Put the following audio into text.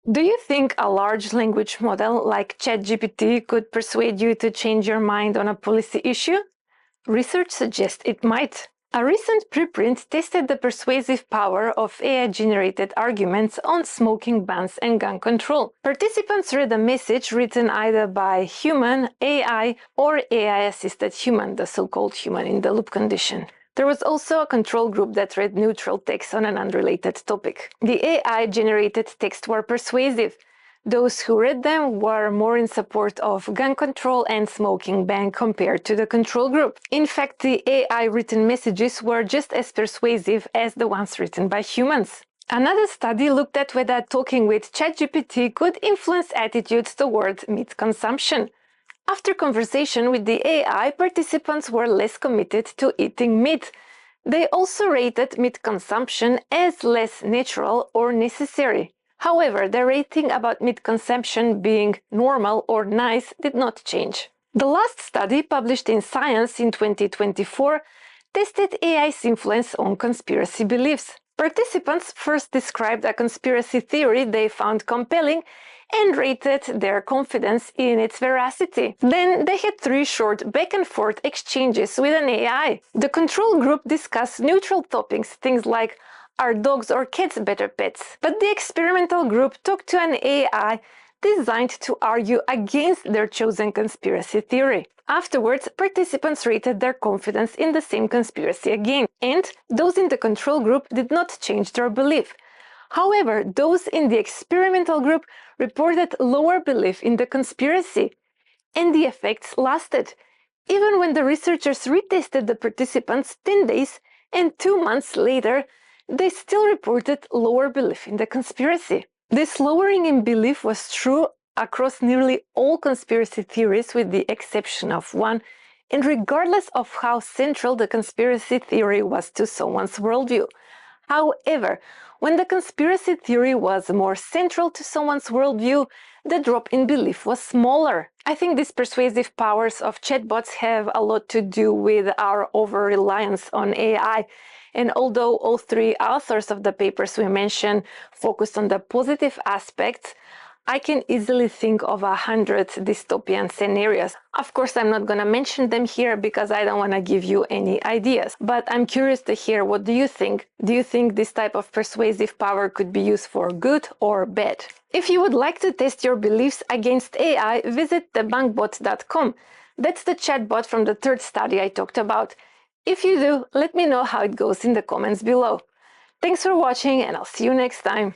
Do you think a large language model like ChatGPT could persuade you to change your mind on a policy issue? Research suggests it might. A recent preprint tested the persuasive power of AI-generated arguments on smoking bans and gun control. Participants read a message written either by human, AI, or AI-assisted human, the so-called human-in-the-loop condition. There was also a control group that read neutral text on an unrelated topic. The AI-generated texts were persuasive. Those who read them were more in support of gun control and smoking ban compared to the control group. In fact, the AI-written messages were just as persuasive as the ones written by humans. Another study looked at whether talking with ChatGPT could influence attitudes toward meat consumption. After conversation with the AI, participants were less committed to eating meat. They also rated meat consumption as less natural or necessary. However, the rating about meat consumption being normal or nice did not change. The last study, published in Science in 2024, tested AI's influence on conspiracy beliefs. Participants first described a conspiracy theory they found compelling and rated their confidence in its veracity. Then they had 3 short back-and-forth exchanges with an AI. The control group discussed neutral topics, things like, are dogs or cats better pets? But the experimental group talked to an AI designed to argue against their chosen conspiracy theory. Afterwards, participants rated their confidence in the same conspiracy again, and those in the control group did not change their belief. However, those in the experimental group reported lower belief in the conspiracy, and the effects lasted, even when the researchers retested the participants 10 days and 2 months later, they still reported lower belief in the conspiracy. This lowering in belief was true across nearly all conspiracy theories with the exception of one, and regardless of how central the conspiracy theory was to someone's worldview. However, when the conspiracy theory was more central to someone's worldview, the drop in belief was smaller. I think these persuasive powers of chatbots have a lot to do with our over-reliance on AI. And although all 3 authors of the papers we mentioned focused on the positive aspects, I can easily think of 100 dystopian scenarios. Of course, I'm not going to mention them here because I don't want to give you any ideas. But I'm curious to hear, what do you think? Do you think this type of persuasive power could be used for good or bad? If you would like to test your beliefs against AI, visit debunkbot.com. That's the chatbot from the 3rd study I talked about. If you do, let me know how it goes in the comments below. Thanks for watching, and I'll see you next time.